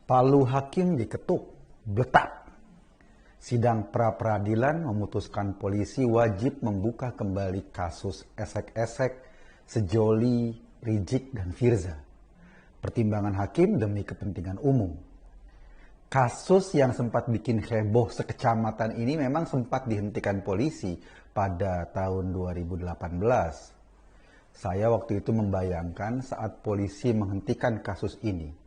Palu hakim diketuk, bletak. Sidang pra-peradilan memutuskan polisi wajib membuka kembali kasus esek-esek Sejoli, Rizik, dan Firza. Pertimbangan hakim demi kepentingan umum. Kasus yang sempat bikin heboh sekecamatan ini memang sempat dihentikan polisi pada tahun 2018. Saya waktu itu membayangkan saat polisi menghentikan kasus ini.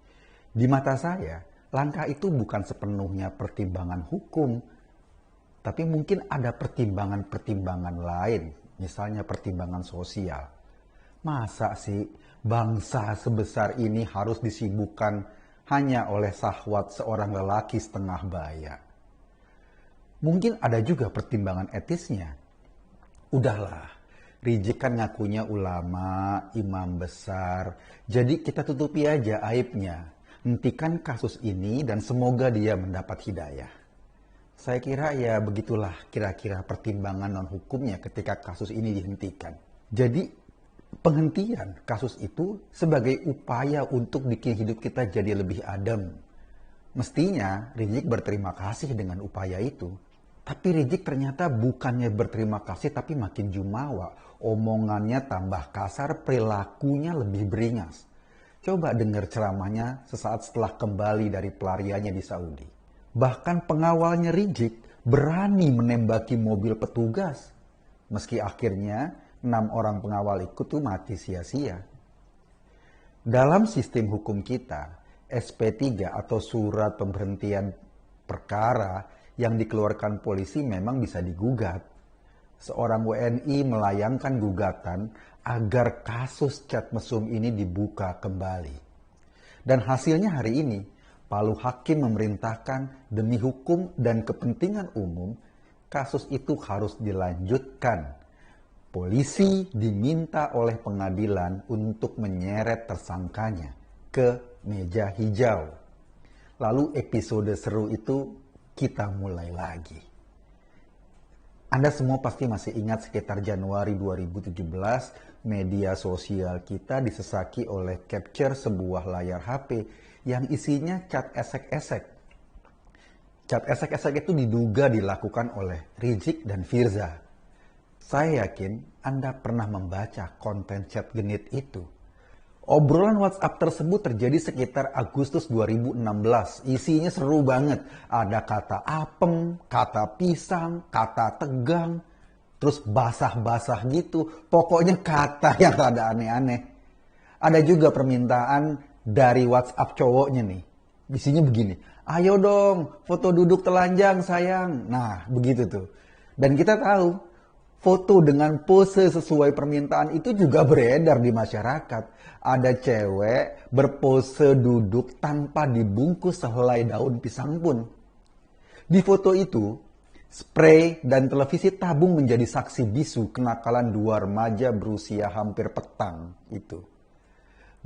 Di mata saya, langkah itu bukan sepenuhnya pertimbangan hukum, tapi mungkin ada pertimbangan-pertimbangan lain, misalnya pertimbangan sosial. Masa sih bangsa sebesar ini harus disibukkan hanya oleh syahwat seorang lelaki setengah baya? Mungkin ada juga pertimbangan etisnya. Udahlah, Rizik kan ngakunya ulama, imam besar, jadi kita tutupi aja aibnya. Hentikan kasus ini dan semoga dia mendapat hidayah. Saya kira ya begitulah kira-kira pertimbangan non-hukumnya ketika kasus ini dihentikan. Jadi penghentian kasus itu sebagai upaya untuk bikin hidup kita jadi lebih adem. Mestinya Rizik berterima kasih dengan upaya itu. Tapi Rizik ternyata bukannya berterima kasih tapi makin jumawa. Omongannya tambah kasar, perilakunya lebih beringas. Coba dengar ceramahnya sesaat setelah kembali dari pelariannya di Saudi. Bahkan pengawalnya Rizik berani menembaki mobil petugas. Meski akhirnya 6 orang pengawal ikut tuh mati sia-sia. Dalam sistem hukum kita, SP3 atau surat pemberhentian perkara yang dikeluarkan polisi memang bisa digugat. Seorang WNI melayangkan gugatan agar kasus chat mesum ini dibuka kembali. Dan hasilnya hari ini, Palu hakim memerintahkan demi hukum dan kepentingan umum, kasus itu harus dilanjutkan. Polisi diminta oleh pengadilan untuk menyeret tersangkanya ke meja hijau. Lalu episode seru itu kita mulai lagi. Anda semua pasti masih ingat sekitar Januari 2017, media sosial kita disesaki oleh capture sebuah layar HP yang isinya cat esek-esek. Cat esek-esek itu diduga dilakukan oleh Rizik dan Firza. Saya yakin Anda pernah membaca konten chat genit itu. Obrolan WhatsApp tersebut terjadi sekitar Agustus 2016. Isinya seru banget. Ada kata apem, kata pisang, kata tegang, terus basah-basah gitu. Pokoknya kata yang rada aneh-aneh. Ada juga permintaan dari WhatsApp cowoknya nih. Isinya begini, ayo dong foto duduk telanjang sayang. Nah begitu tuh. Dan kita tahu, foto dengan pose sesuai permintaan itu juga beredar di masyarakat. Ada cewek berpose duduk tanpa dibungkus sehelai daun pisang pun. Di foto itu, spray dan televisi tabung menjadi saksi bisu kenakalan 2 remaja berusia hampir petang itu.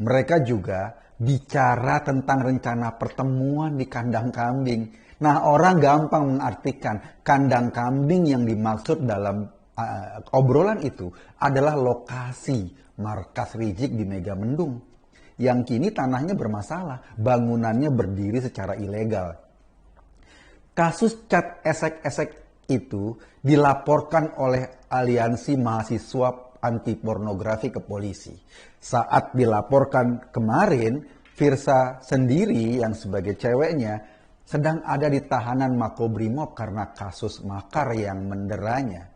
Mereka juga bicara tentang rencana pertemuan di kandang kambing. Nah, orang gampang mengartikan kandang kambing yang dimaksud dalam obrolan itu adalah lokasi markas Rizik di Megamendung yang kini tanahnya bermasalah, bangunannya berdiri secara ilegal. Kasus cat esek-esek itu dilaporkan oleh Aliansi Mahasiswa Anti Pornografi ke polisi. Saat dilaporkan kemarin, Firza sendiri yang sebagai ceweknya sedang ada di tahanan Makobrimob karena kasus makar yang menderanya.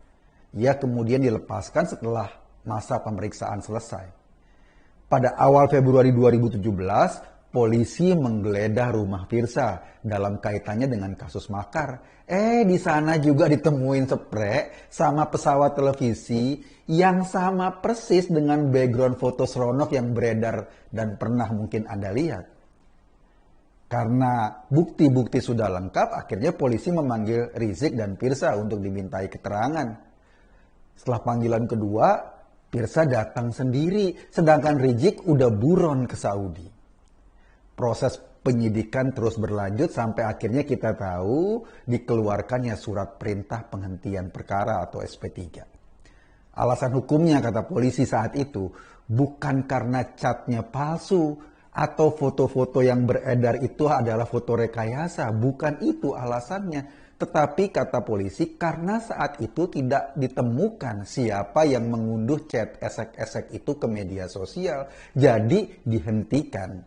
Ia kemudian dilepaskan setelah masa pemeriksaan selesai. Pada awal Februari 2017, polisi menggeledah rumah Firza dalam kaitannya dengan kasus makar. Di sana juga ditemuin spray sama pesawat televisi yang sama persis dengan background foto seronok yang beredar dan pernah mungkin Anda lihat. Karena bukti-bukti sudah lengkap, akhirnya polisi memanggil Rizik dan Firza untuk dimintai keterangan. Setelah panggilan kedua, Firza datang sendiri, sedangkan Rizik udah buron ke Saudi. Proses penyidikan terus berlanjut sampai akhirnya kita tahu dikeluarkannya surat perintah penghentian perkara atau SP3. Alasan hukumnya, kata polisi saat itu, bukan karena catnya palsu, atau foto-foto yang beredar itu adalah foto rekayasa. Bukan itu alasannya. Tetapi kata polisi, karena saat itu tidak ditemukan siapa yang mengunduh chat esek-esek itu ke media sosial, jadi dihentikan.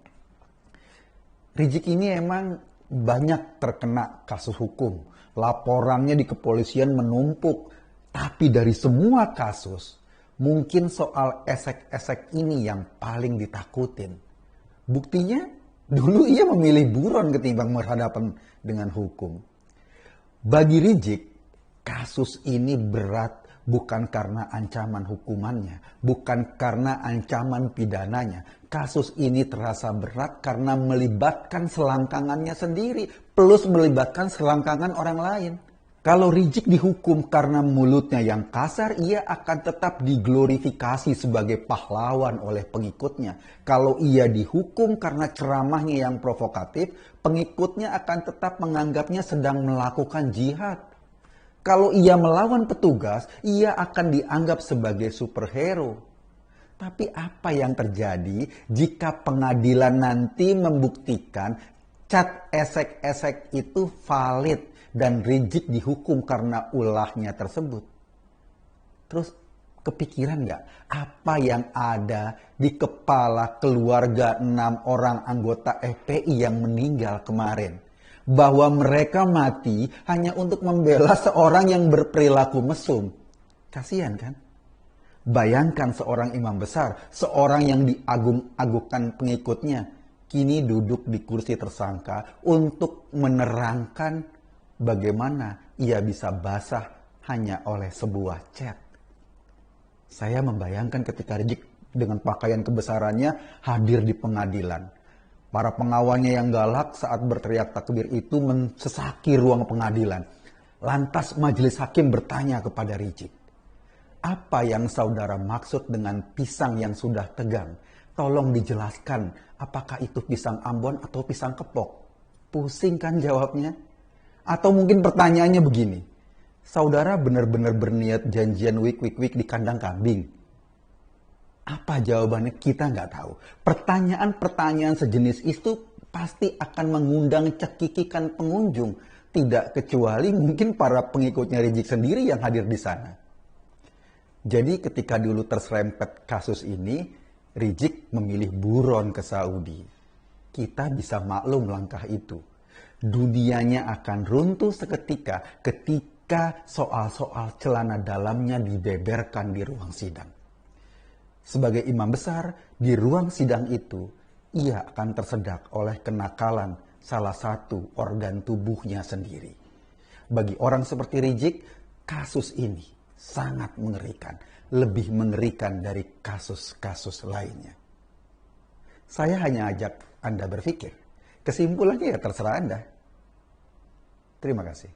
Rizik ini emang banyak terkena kasus hukum. Laporannya di kepolisian menumpuk. Tapi dari semua kasus, mungkin soal esek-esek ini yang paling ditakutin. Buktinya, dulu ia memilih buron ketimbang berhadapan dengan hukum. Bagi Rizik, kasus ini berat bukan karena ancaman hukumannya, bukan karena ancaman pidananya. Kasus ini terasa berat karena melibatkan selangkangannya sendiri, plus melibatkan selangkangan orang lain. Kalau Rizik dihukum karena mulutnya yang kasar, ia akan tetap diglorifikasi sebagai pahlawan oleh pengikutnya. Kalau ia dihukum karena ceramahnya yang provokatif, pengikutnya akan tetap menganggapnya sedang melakukan jihad. Kalau ia melawan petugas, ia akan dianggap sebagai superhero. Tapi apa yang terjadi jika pengadilan nanti membuktikan cat esek-esek itu valid dan Rizik dihukum karena ulahnya tersebut? Terus kepikiran nggak apa yang ada di kepala keluarga 6 orang anggota FPI yang meninggal kemarin? Bahwa mereka mati hanya untuk membela seorang yang berperilaku mesum. Kasihan kan? Bayangkan seorang imam besar, seorang yang diagung-agungkan pengikutnya, kini duduk di kursi tersangka untuk menerangkan bagaimana ia bisa basah hanya oleh sebuah chat. Saya membayangkan ketika Rizik dengan pakaian kebesarannya hadir di pengadilan. Para pengawalnya yang galak saat berteriak takbir itu mensesaki ruang pengadilan. Lantas majelis hakim bertanya kepada Rizik, "Apa yang saudara maksud dengan pisang yang sudah tegang? Tolong dijelaskan, apakah itu pisang Ambon atau pisang kepok?" Pusing kan jawabnya? Atau mungkin pertanyaannya begini, saudara benar-benar berniat janjian wik di kandang kambing? Apa jawabannya kita nggak tahu. Pertanyaan-pertanyaan sejenis itu pasti akan mengundang cekikikan pengunjung. Tidak kecuali mungkin para pengikutnya Rizik sendiri yang hadir di sana. Jadi ketika dulu terserempet kasus ini, Rizik memilih buron ke Saudi. Kita bisa maklum langkah itu. Dunianya akan runtuh seketika ketika soal-soal celana dalamnya dibeberkan di ruang sidang. Sebagai imam besar, di ruang sidang itu, ia akan tersedak oleh kenakalan salah satu organ tubuhnya sendiri. Bagi orang seperti Rizik, kasus ini sangat mengerikan, lebih mengerikan dari kasus-kasus lainnya. Saya hanya ajak Anda berpikir, kesimpulannya ya terserah Anda. Terima kasih.